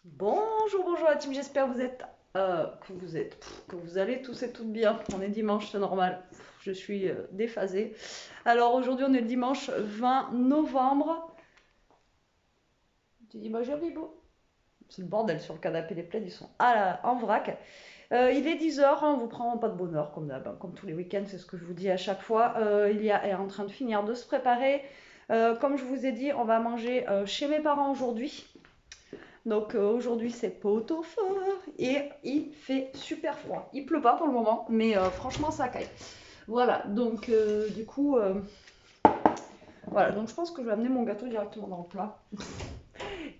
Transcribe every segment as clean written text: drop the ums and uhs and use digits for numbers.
Bonjour, bonjour la team, j'espère que vous allez tous et toutes bien. On est dimanche, c'est normal. Je suis déphasée. Alors aujourd'hui, on est le dimanche 20 novembre. Tu dis bonjour Bibo. C'est le bordel sur le canapé, les plaids, ils sont en vrac. Il est 10h, on vous prend pas de bonheur comme d'hab, hein, comme tous les week-ends, c'est ce que je vous dis à chaque fois. Elle est en train de finir de se préparer. Comme je vous ai dit, on va manger chez mes parents aujourd'hui. Donc aujourd'hui c'est pot-au-feu et il fait super froid. Il pleut pas pour le moment, mais franchement ça caille. Voilà, donc voilà, donc je pense que je vais amener mon gâteau directement dans le plat.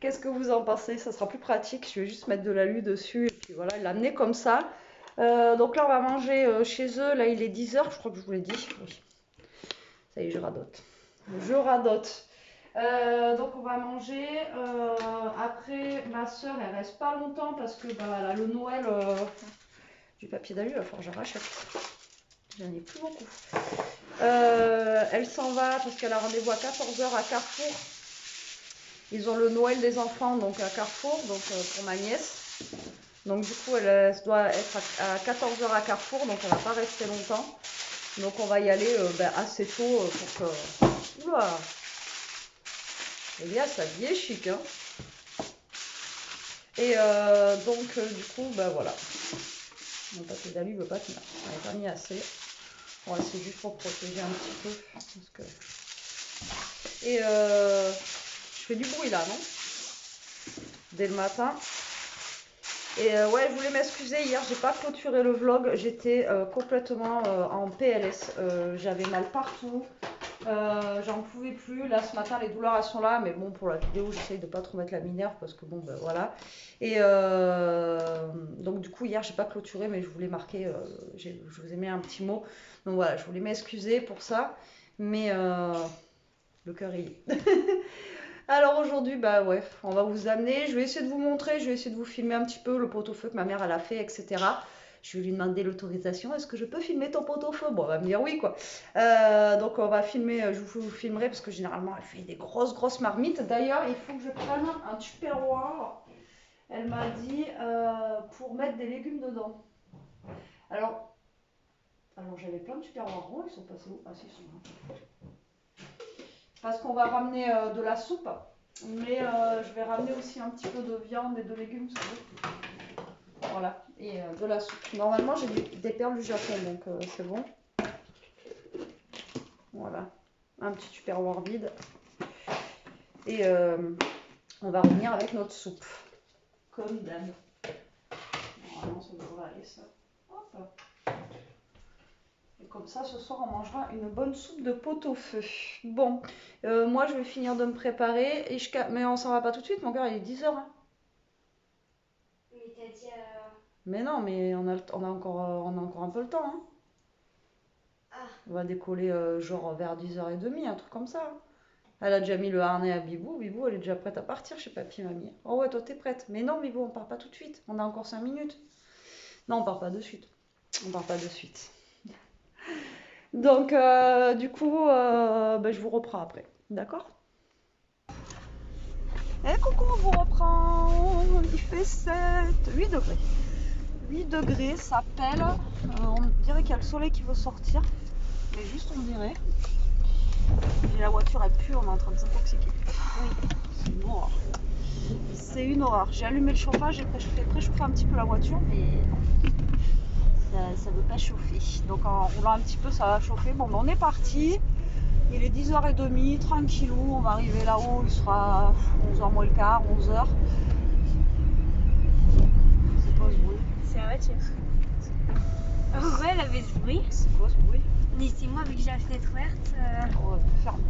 Qu'est-ce que vous en pensez? Ça sera plus pratique, je vais juste mettre de l'alu dessus et puis voilà, l'amener comme ça. Donc là on va manger chez eux, là il est 10h, je crois que je vous l'ai dit. Oui. Ça y est, je radote. Je radote. Donc on va manger. Après, ma soeur, elle reste pas longtemps parce que bah, elle a le Noël du papier d'alu. Il va falloir que je rachète. J'en ai plus beaucoup. Elle s'en va parce qu'elle a rendez-vous à 14h à Carrefour. Ils ont le Noël des enfants donc à Carrefour, donc pour ma nièce. Donc du coup, elle doit être à 14h à Carrefour, donc elle va pas rester longtemps. Donc on va y aller assez tôt pour que... Oula, Elia s'habiller chic, hein. Et du coup, bah voilà. Mon papier d'alu veut pas tenir. On n'avait pas mis assez. Bon, c'est juste pour protéger un petit peu. Parce que... Et je fais du bruit là, non? Dès le matin. Et ouais, je voulais m'excuser. Hier, j'ai pas clôturé le vlog. J'étais complètement en PLS. J'avais mal partout. J'en pouvais plus. Là, ce matin, les douleurs, elles sont là. Mais bon, pour la vidéo, j'essaye de pas trop mettre la minerve parce que bon, ben voilà. Et donc, du coup, hier, j'ai pas clôturé, mais je voulais marquer. Je vous ai mis un petit mot. Donc voilà, je voulais m'excuser pour ça. Mais le cœur est lié. Alors aujourd'hui, bah ouais, on va vous amener. Je vais essayer de vous montrer, je vais essayer de vous filmer un petit peu le pot-au-feu que ma mère elle a fait, etc. Je vais lui demander l'autorisation. Est-ce que je peux filmer ton pot-au-feu? Bon, elle va me dire oui, quoi. Donc on va filmer, je vous filmerai parce que généralement elle fait des grosses marmites. D'ailleurs, il faut que je prenne un tupperware. Elle m'a dit pour mettre des légumes dedans. Alors, j'avais plein de tupperwares ronds, ils sont passés où? Ah si, ils sont là. Parce qu'on va ramener de la soupe, mais je vais ramener aussi un petit peu de viande et de légumes, vous savez. Voilà, et de la soupe. Normalement, j'ai des perles du Japon, donc c'est bon. Voilà, un petit tupperware vide. Et on va revenir avec notre soupe, comme d'hab. Normalement, ça devrait aller, ça. Hop. Et comme ça, ce soir, on mangera une bonne soupe de pot-au-feu. Bon, moi, je vais finir de me préparer. Mais on s'en va pas tout de suite, mon gars, il est 10h. Hein. Mais t'as dit Mais non, mais on a encore un peu le temps. Hein. Ah, On va décoller genre vers 10h30, un truc comme ça. Hein. Elle a déjà mis le harnais à Bibou. Bibou, elle est déjà prête à partir chez papy, mamie. Oh ouais, toi, t'es prête. Mais non, Bibou, on part pas tout de suite. On a encore 5 minutes. Non, on part pas de suite. On part pas de suite. Donc, je vous reprends après. D'accord? Eh coucou, on vous reprend. Il fait 8 degrés. 8 degrés, ça pèle. On dirait qu'il y a le soleil qui veut sortir. Mais juste on dirait. Et la voiture elle pue, on est en train de s'intoxiquer. Oui, c'est une horreur. C'est une horreur. J'ai allumé le chauffage, j'ai fait préchauffer un petit peu la voiture, mais non. Ça veut pas chauffer. Donc en roulant un petit peu, ça va chauffer. Bon, ben, on est parti. Il est 10h30, tranquillou. On va arriver là-haut, il sera 11h moins le quart, 11h. C'est quoi ce bruit? c'est la voiture. Pourquoi elle avait ce bruit? C'est quoi ce bruit? Mais c'est moi, vu que j'ai la fenêtre ouverte. Oh, ferme.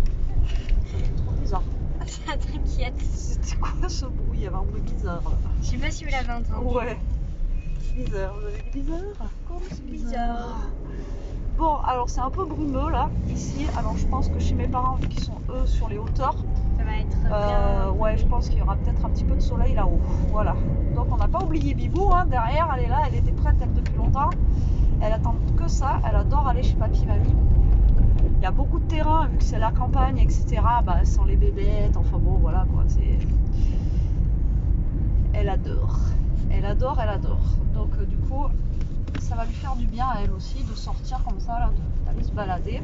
C'est trop bizarre. Ça t'inquiète. C'était quoi ce bruit? Il y avait un bruit bizarre. Je sais pas si vous l'avez entendu. Ouais. Bizarre. Vous avez dit bizarre? Comme c'est bizarre. Bon, alors c'est un peu brumeux là, ici. Alors je pense que chez mes parents, vu qu'ils sont eux sur les hauteurs, Ça va être bien. ouais, je pense qu'il y aura peut-être un petit peu de soleil là-haut. Voilà. Donc on n'a pas oublié Bibou, hein, derrière, elle est là, elle était prête elle depuis longtemps. Elle attend que ça, elle adore aller chez papy mamie. Il y a beaucoup de terrain, vu que c'est la campagne, etc. Bah, sans les bébêtes, enfin bon, voilà quoi. adore, elle adore. Donc du coup, ça va lui faire du bien à elle aussi de sortir comme ça, d'aller se balader. Et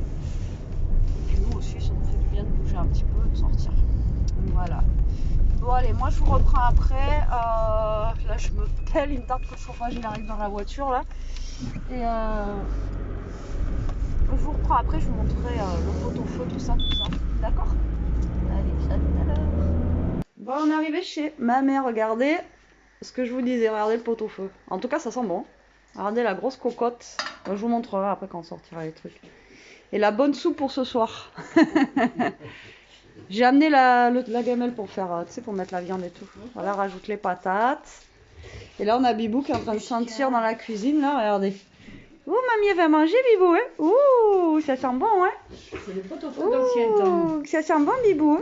puis nous aussi, ça nous fait du bien de bouger un petit peu, de sortir. Donc, voilà. Bon allez, moi je vous reprends après. Là je me pèle, il me tarde que le chauffage il arrive dans la voiture là. Et je vous reprends après, je vous montrerai le pot-au-feu, tout ça. D'accord? Allez, à tout à l'heure. Bon, on est arrivé chez ma mère, regardez ce que je vous disais, regardez le pot-au-feu. En tout cas, ça sent bon. Regardez la grosse cocotte. Je vous montrerai après quand on sortira les trucs. Et la bonne soupe pour ce soir. J'ai amené la gamelle pour faire, tu sais, pour mettre la viande et tout. Voilà, rajoute les patates. Et là, on a Bibou qui est en train de sentir dans la cuisine, là, regardez. Ouh, mamie, elle va manger, Bibou, hein. Ouh, ça sent bon, hein. C'est le pot-au-feu d'ancien temps. Ça sent bon, Bibou.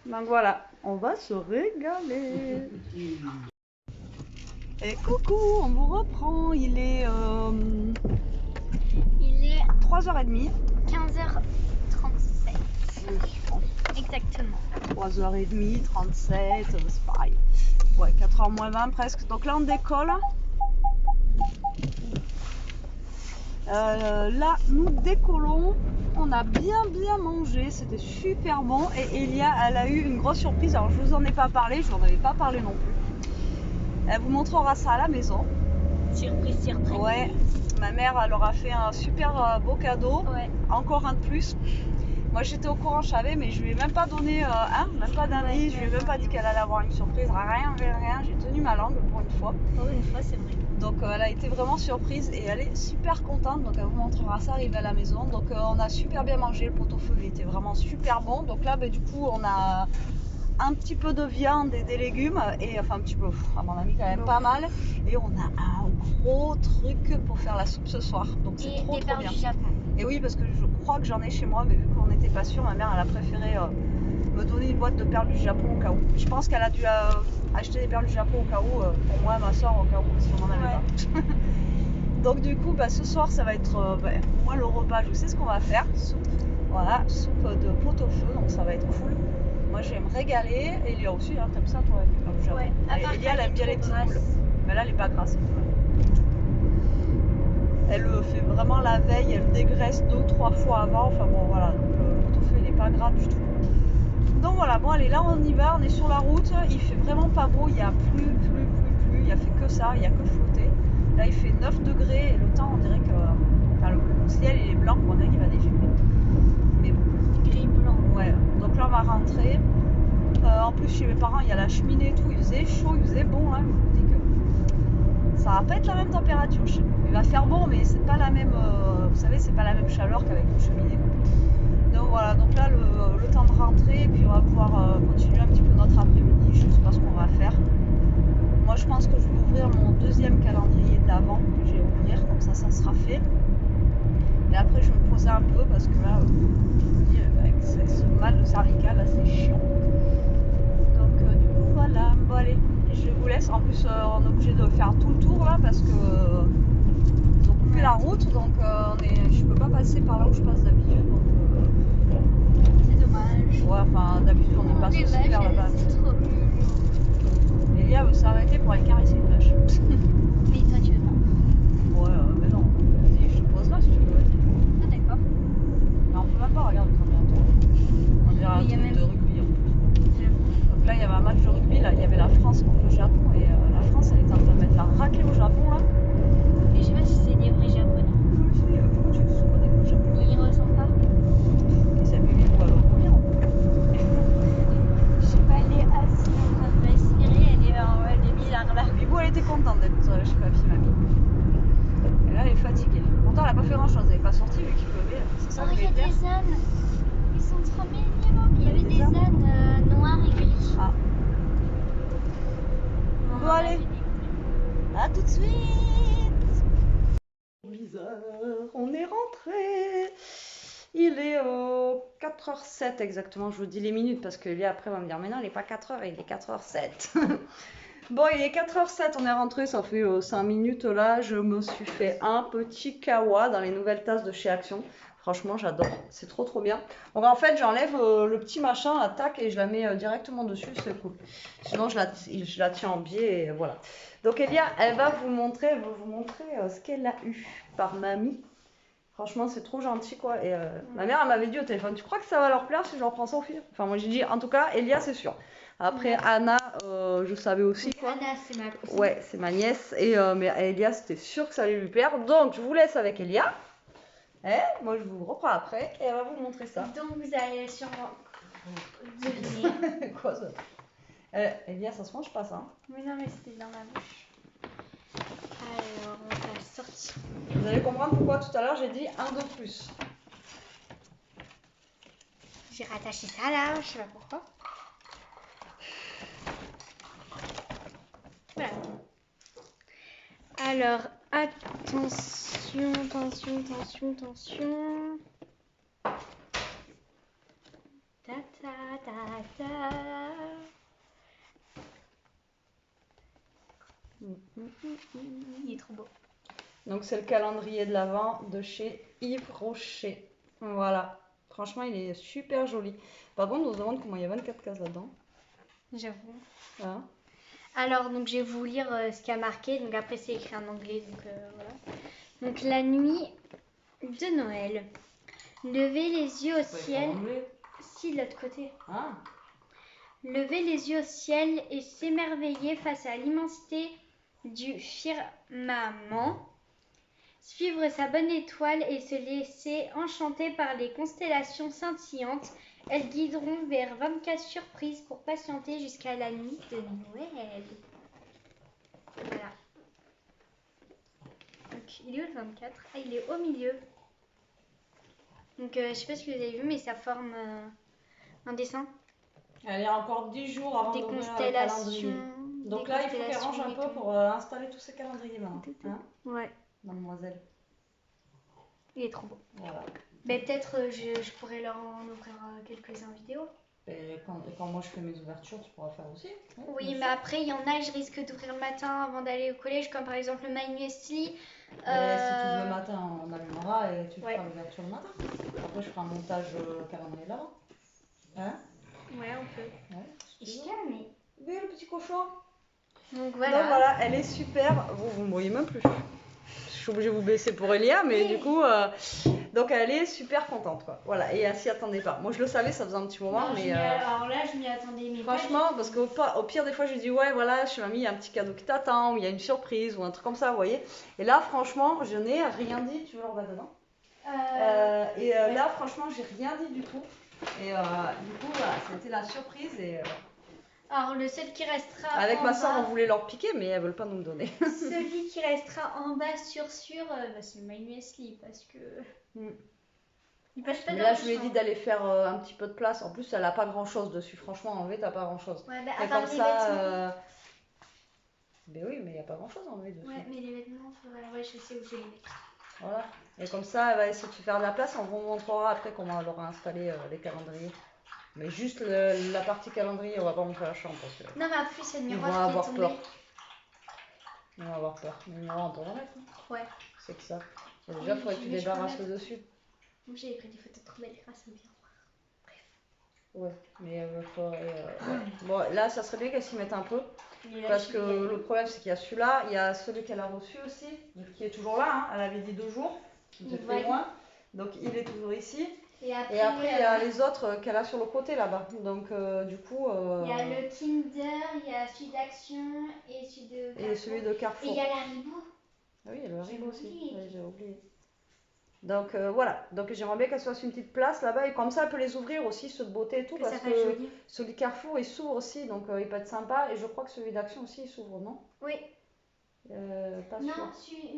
Donc voilà, on va se régaler. Et coucou, on vous reprend. Il est 3h30. 15h37. Oui, bon. Exactement. 3h30, 37, c'est pareil. Ouais, 4h moins 20 presque. Donc là, on décolle. Là, nous décollons. On a bien mangé, c'était super bon. Et Elia, elle a eu une grosse surprise. Alors, je vous en ai pas parlé, je vous en avais pas parlé non plus. Elle vous montrera ça à la maison. Surprise. Ouais, ma mère, elle leur a fait un super beau cadeau. Ouais. Encore un de plus. Moi, j'étais au courant, je savais, mais je lui ai même pas donné même pas d'indice. Je lui ai même pas dit qu'elle allait avoir une surprise. Rien. J'ai tenu ma langue pour une fois. Oh, une fois, c'est vrai. Donc elle a été vraiment surprise et elle est super contente, donc elle vous montrera ça arrivé à la maison. Donc on a super bien mangé, le pot-au-feu il était vraiment super bon. Donc là du coup on a un petit peu de viande et des légumes, et enfin un petit peu, à mon avis quand même pas mal. Et on a un gros truc pour faire la soupe ce soir, donc c'est trop bien. Du Japon. Et oui, parce que je crois que j'en ai chez moi, mais vu qu'on n'était pas sûr, ma mère elle a préféré me donner une boîte de perles du Japon au cas où. Je pense qu'elle a dû acheter des perles du Japon au cas où, pour moi, ma soeur, au cas où, si on n'en avait pas. Donc du coup, ce soir, ça va être, moi le repas, je sais ce qu'on va faire. Voilà, soupe de pot-au-feu, donc ça va être cool. Moi, je vais me régaler. Et Elia aussi, hein, t'aimes ça toi avec les perles du Japon? Ouais, Elia, elle aime bien les petites boules. Mais là, elle n'est pas grasse. Elle le fait vraiment la veille, elle dégraisse 2 ou 3 fois avant. Enfin bon, voilà, donc le pot-au-feu, il n'est pas gras du tout. Donc voilà, bon allez, là on y va, on est sur la route, il fait vraiment pas beau, il y a plus, il y a fait que ça, il y a que flotter. Là il fait 9 degrés et le temps on dirait que le ciel il est blanc, on dirait qu'il va défiler. Mais bon. Gris blanc. Ouais, donc là on va rentrer. En plus chez mes parents il y a la cheminée et tout, il faisait chaud, il faisait bon là, je vous dis que ça va pas être la même température chez nous. Il va faire bon mais c'est pas la même, vous savez c'est pas la même chaleur qu'avec une cheminée. Donc voilà, donc là le temps de rentrer, et puis on va pouvoir continuer un petit peu notre après-midi, je sais pas ce qu'on va faire. Moi je pense que je vais ouvrir mon deuxième calendrier d'avant que j'ai à ouvrir, comme ça sera fait. Et après je vais me poser un peu parce que là, avec ce mal de cervical, là c'est chiant. Donc du coup voilà, bon allez, je vous laisse. En plus on est obligé de faire tout le tour là parce que ils ont coupé la route, donc je peux pas passer par là où je passe d'habitude. C'est dommage. Ouais, enfin d'habitude on est passé aussi vers là-bas. C'est trop mignon. Elia veut s'arrêter pour aller caresser une vache. Mais toi, tu veux pas? Ouais, mais non, vas-y, je te pose là si tu veux, vas-y. Ah, d'accord. Mais on peut même pas regarder combien de temps. On dirait un Oui, il y a truc même- de rugby en plus. Donc là il y avait un match de rugby, là il y avait la France contre le Japon, et la France elle était en train de mettre la raclée au Japon là. Mais je sais pas si c'est des vrais japonais. Pourquoi tu te connais le Japon? Ils ressemblent pas. Ils avaient mis quoi alors combien? Je sais pas, elle est assise en train de respirer, elle est bizarre là. Bibou elle était contente d'être chez papy mamie. Et là elle est fatiguée. Pourtant elle a pas fait grand chose, elle est pas sortie vu qu'il pleuvait. C'est ça Oh, que il y a je vais des dire. ânes. Ils sont trop mignons. Il y avait Des des ânes ânes noirs et gris. Ah. On Bon, en allez. avait des- A tout de suite. Bizarre, on est rentré. Il est 4h07 exactement, je vous dis les minutes parce que lui après va me dire mais non il est pas 4h, il est 4h07. Bon il est 4h07, on est rentré, ça fait 5 minutes là, je me suis fait un petit kawa dans les nouvelles tasses de chez Action. Franchement, j'adore. C'est trop trop bien. Donc en fait, j'enlève le petit machin, la tac, et je la mets directement dessus. C'est cool. Sinon, je la tiens en biais et voilà. Donc Elia, elle va vous montrer ce qu'elle a eu par mamie. Franchement, c'est trop gentil quoi. Et ma mère, elle m'avait dit au téléphone, tu crois que ça va leur plaire si je leur prends ça au fil? Enfin, moi j'ai dit, en tout cas, Elia, c'est sûr. Après, Anna, je savais aussi quoi. Anna, c'est ma cousine. Ouais, c'est ma nièce. Et mais Elia, c'était sûr que ça allait lui plaire. Donc, je vous laisse avec Elia. Moi, je vous reprends après et elle va vous montrer ça. Donc, vous allez sûrement deviner. Quoi ça? Elia, ça se mange pas ça. Mais non, mais c'était dans ma bouche. Alors, on va sortir. Vous allez comprendre pourquoi tout à l'heure j'ai dit un de plus. J'ai rattaché ça là, je sais pas pourquoi. Voilà. Alors, attention, attention, attention, attention. Ta ta ta ta. Il est trop beau. Donc c'est le calendrier de l'Avent de chez Yves Rocher. Voilà. Franchement, il est super joli. Par contre, on se demande comment il y a 24 cases là-dedans. J'avoue. Hein? Alors, donc, je vais vous lire ce qu'il y a marqué. Donc, après, c'est écrit en anglais. Donc, voilà. Donc, la nuit de Noël. Levez les yeux au ciel. Si, de l'autre côté. Ah. Lever les yeux au ciel et s'émerveiller face à l'immensité du firmament. Suivre sa bonne étoile et se laisser enchanter par les constellations scintillantes. Elles guideront vers 24 surprises pour patienter jusqu'à la nuit de Noël. Voilà. Donc, il est où le 24? Ah, il est au milieu. Donc, je sais pas si vous avez vu, mais ça forme un dessin. Elle est encore 10 jours avant Des d'ouvrir le constellations. calendrier. Donc là, il faut qu'elle range un peu pour installer tous ces calendriers maintenant. Hein, ouais. mademoiselle. Il est trop beau. Voilà. Mais peut-être je pourrais leur en ouvrir quelques-uns vidéo. Et quand moi je fais mes ouvertures, tu pourras faire aussi. Oui, mais après, il y en a, je risque d'ouvrir le matin avant d'aller au collège, comme par exemple le My Muesli. Si tu ouvres le matin, on allumera et tu feras l'ouverture le matin. Après, je ferai un montage calendrier là-bas. Hein? Ouais, on peut. Ouais, Et je calme. oui, le petit cochon. Donc voilà. Donc voilà, elle est super. Vous ne me voyez même plus. Je suis obligée de vous baisser pour Elia, mais du coup, donc elle est super contente, quoi. Voilà, et elle s'y attendait pas. Moi, je le savais, ça faisait un petit moment, Non, mais alors là, je m'y attendais. Mais franchement, parce qu'au pire, des fois, je lui dis, ouais, voilà, chez mamie, il y a un petit cadeau qui t'attend, ou il y a une surprise, ou un truc comme ça, vous voyez. Et là, franchement, je n'ai rien dit. Tu veux le remettre dedans? Là, franchement, j'ai rien dit du tout. Et du coup, voilà, c'était la surprise. Et alors, le seul qui restera avec en ma soeur, bas, on voulait leur piquer, mais elles veulent pas nous le donner. celui qui restera en bas sûr, c'est le My Muesli, parce que il passe pas Mais dans là, le je lui ai dit champ. d'aller faire un petit peu de place. En plus, elle a pas grand chose dessus. Franchement, enlever, t'as pas grand chose. Ouais, bah, Et à part comme les ça. vêtements. Ben oui, mais il n'y a pas grand chose à enlever dessus. Ouais, mais les vêtements, faudrait... ouais, je sais où je vais les mettre. Voilà. Et comme ça, elle va essayer de se faire de la place. On vous montrera après comment elle aura installé les calendriers. Mais juste la partie calendrier, on va pas montrer la chambre parce que Non, mais en plus, c'est le ils vont miroir qui est avoir tombé. peur. Ils vont avoir peur. Mais le miroir, on peut le remettre. Hein. Ouais. C'est que ça. Et déjà, il faudrait que tu débarrasses le dessus. Donc, j'avais pris des photos trop belles grâce au miroir. Ouais, mais faudrait. Ouais. Bon, là, ça serait bien qu'elle s'y mette un peu. Parce que le problème, c'est qu'il y a celui-là, il y a celui qu'elle a reçu aussi, qui est toujours là. Hein. Elle avait dit 2 jours, peut-être moins. Donc, il est toujours ici. Et après, il y a les autres qu'elle a sur le côté là-bas. Donc, du coup. Il y a le Kinder, il y a celui d'Action et celui de Carrefour. Et celui de Carrefour. Et il y a l'Haribo. Ah oui, il y a le Haribo aussi. Ouais, j'ai oublié. Donc voilà, donc j'aimerais bien qu'elle soit sur une petite place là-bas et comme ça elle peut les ouvrir aussi, ceux de beauté et tout, parce que celui de Carrefour il s'ouvre aussi, donc il peut être sympa et je crois que celui d'Action aussi il s'ouvre, non? Oui. Pas non, sûr. celui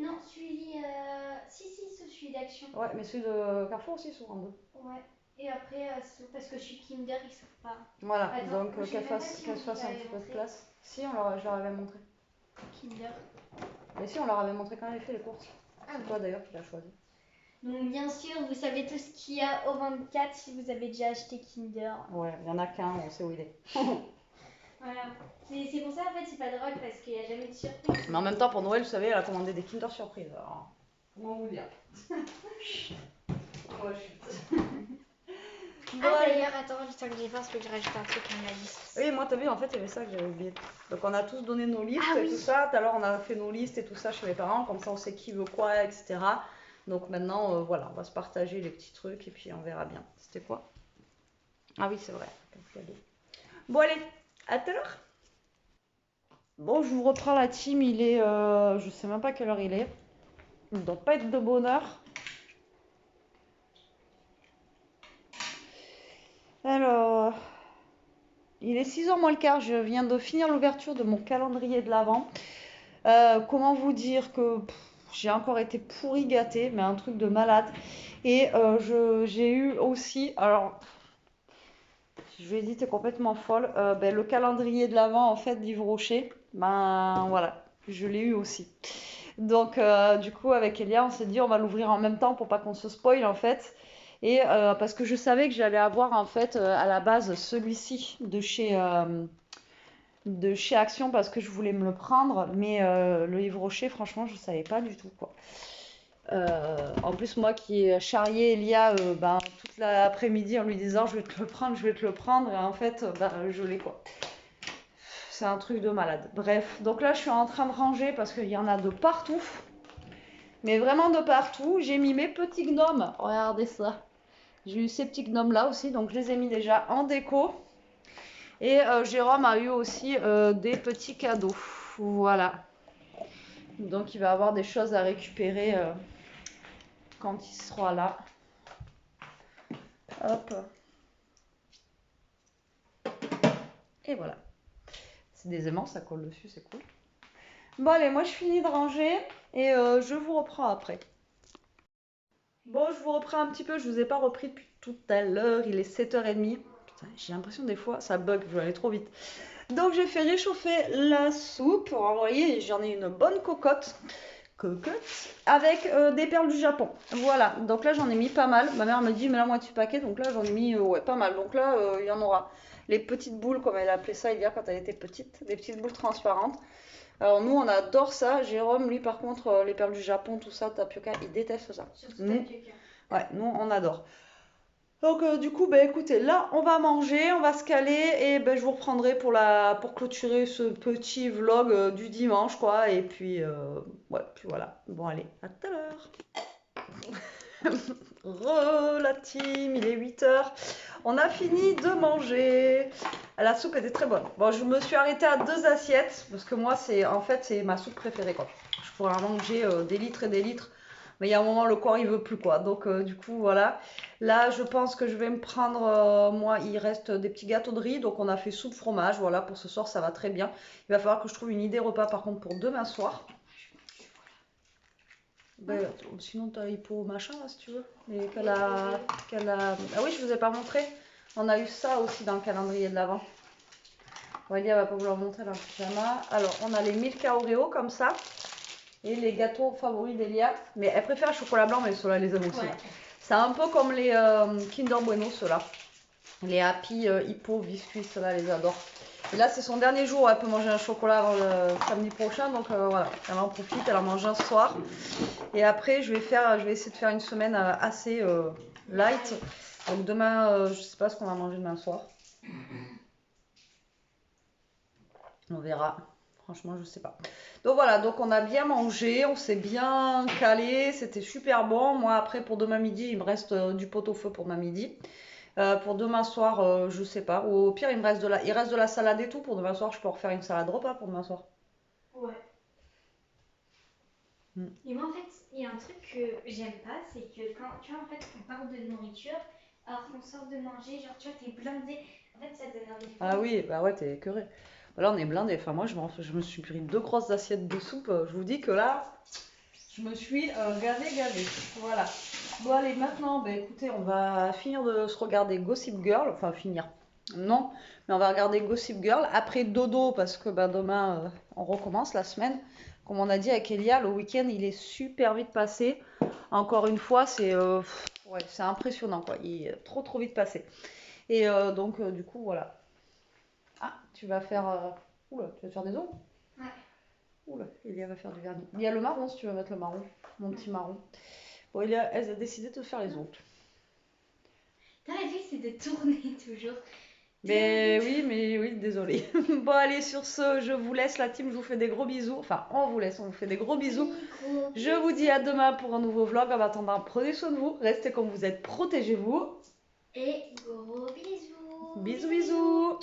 celui d'Action. Ouais, mais celui de Carrefour aussi il s'ouvre en deux. Ouais, et après, parce que celui Kinder il s'ouvre pas. Voilà, attends, donc qu'elle fasse un petit peu de place. Si, je leur avais montré. Kinder. Mais si, on leur avait montré quand elle avait fait les courses. C'est toi d'ailleurs qui l'as choisi. Donc bien sûr, vous savez tout ce qu'il y a au 24 si vous avez déjà acheté Kinder. Ouais, il y en a qu'un, on sait où il est. Voilà. C'est pour ça en fait c'est pas drôle parce qu'il n'y a jamais de surprise. Mais en même temps pour Noël, vous savez, elle a commandé des Kinder surprises. Alors, comment vous dire? fois chute. Bon, Ah allez. d'ailleurs, attends, le temps que j'y pense, faut que je rajoute un truc à ma liste. Oui, moi, t'as vu, en fait, il y avait ça que j'avais oublié. Donc, on a tous donné nos listes Ah et oui. tout ça. Tout à l'heure, on a fait nos listes et tout ça chez mes parents. Comme ça, on sait qui veut quoi, etc. Donc, maintenant, voilà, on va se partager les petits trucs et puis on verra bien. C'était quoi? Ah oui, c'est vrai. Bon, allez, à tout à l'heure. Bon, je vous reprends la team. Il est. Je sais même pas quelle heure il est. Il ne doit pas être de bonne heure. Alors. Il est 6h moins le quart. Je viens de finir l'ouverture de mon calendrier de l'Avent. Comment vous dire que j'ai encore été pourri gâtée, mais un truc de malade. Et j'ai eu aussi, alors je lui ai dit t'es complètement folle, le calendrier de l'Avent en fait d'Yves Rocher, ben voilà, je l'ai eu aussi. Donc du coup avec Elia on s'est dit on va l'ouvrir en même temps pour pas qu'on se spoil en fait. Et parce que je savais que j'allais avoir en fait à la base celui-ci de chez Action parce que je voulais me le prendre, mais le Yves Rocher, franchement, je savais pas du tout quoi. En plus, moi qui ai charrié Elia toute l'après-midi en lui disant je vais te le prendre, je vais te le prendre, et en fait, je l'ai quoi. C'est un truc de malade. Bref, donc là, je suis en train de ranger parce qu'il y en a de partout, mais vraiment de partout. J'ai mis mes petits gnomes, regardez ça. J'ai eu ces petits gnomes là aussi, donc je les ai mis déjà en déco. Et Jérôme a eu aussi des petits cadeaux. Voilà. Donc il va avoir des choses à récupérer quand il sera là. Hop. Et voilà. C'est des aimants, ça colle dessus, c'est cool. Bon allez, moi je finis de ranger et je vous reprends après. Bon, je vous reprends un petit peu, je vous ai pas repris depuis tout à l'heure, il est 7h30. Putain, j'ai l'impression des fois, ça bug, je vais aller trop vite. Donc j'ai fait réchauffer la soupe, vous voyez, j'en ai une bonne cocotte avec des perles du Japon. Voilà, donc là j'en ai mis pas mal. Ma mère me dit mais la moitié du paquet, donc là j'en ai mis ouais, pas mal. Donc là il y en aura. Les petites boules, comme elle appelait ça hier quand elle était petite, des petites boules transparentes. Alors nous on adore ça. Jérôme, lui par contre, les perles du Japon, tout ça, tapioca, il déteste ça. Surtout Nous, tapioca. ouais, nous on adore. Donc du coup, écoutez, là on va manger, on va se caler et je vous reprendrai pour clôturer ce petit vlog du dimanche quoi. Et puis, ouais, puis voilà. Bon allez, à tout à l'heure. La team, il est 8h. On a fini de manger. La soupe était très bonne. Bon, je me suis arrêtée à 2 assiettes parce que moi c'est ma soupe préférée quoi. Je pourrais en manger des litres et des litres. Mais il y a un moment, le corps, il veut plus, quoi. Donc, du coup, voilà. Là, je pense que je vais me prendre, moi, il reste des petits gâteaux de riz. Donc, on a fait soupe fromage. Voilà, pour ce soir, ça va très bien. Il va falloir que je trouve une idée repas, par contre, pour demain soir. Sinon, t'as hypo machin, là, si tu veux. Mais Ah oui, je vous ai pas montré. On a eu ça aussi dans le calendrier de l'Avent. Aurélie, elle va pas vouloir montrer dans le pyjama. Alors, on a les Milka Oreo, comme ça. Et les gâteaux favoris d'Elia. Mais elle préfère le chocolat blanc, mais ceux-là, les aime aussi. Ouais. C'est un peu comme les Kinder Bueno, ceux-là. Les Happy Hippo biscuits, ceux-là, elle les adore. Et là, c'est son dernier jour. Elle peut manger un chocolat avant le samedi prochain. Donc voilà, elle en profite. Elle en mange un ce soir. Et après, je vais essayer de faire une semaine assez light. Donc demain, je sais pas ce qu'on va manger demain soir. On verra. Franchement, je sais pas. Donc voilà, donc on a bien mangé, on s'est bien calé, c'était super bon. Moi, après, pour demain midi, il me reste du pot-au-feu pour demain midi. Pour demain soir, je sais pas. Ou au pire, il reste de la salade et tout. Pour demain soir, je peux refaire une salade repas pour demain soir. Ouais. Et moi, en fait, il y a un truc que j'aime pas, c'est que quand tu vois, en fait, on parle de nourriture, alors qu'on sort de manger, genre, tu vois, t'es blindé. En fait, ça donne envie de Ah oui, bah ouais, t'es écœuré. Là, on est blindé. Enfin, moi, je me suis pris 2 grosses assiettes de soupe. Je vous dis que là, je me suis gavée. Voilà. Bon, allez, maintenant, écoutez, on va finir de se regarder Gossip Girl. Enfin, finir. Non, mais on va regarder Gossip Girl. Après dodo, parce que demain, on recommence la semaine. Comme on a dit avec Elia, le week-end, il est super vite passé. Encore une fois, ouais, c'est impressionnant, quoi. Il est trop, trop vite passé. Et donc, du coup, voilà. Ah, tu vas faire... Oula, tu vas faire des ongles? Ouais. Oula, Elia va faire du vernis. Il y a le marron, si tu veux mettre le marron. Mon petit marron. Bon, elle a décidé de faire les ongles. c'est de tourner toujours. Mais oui, désolé. Bon, allez, sur ce, je vous laisse la team, je vous fais des gros bisous. Enfin, on vous laisse, on vous fait des gros bisous. Je vous dis à demain pour un nouveau vlog. En attendant, prenez soin de vous, restez comme vous êtes, protégez-vous. Et gros bisous. Bisous, bisous.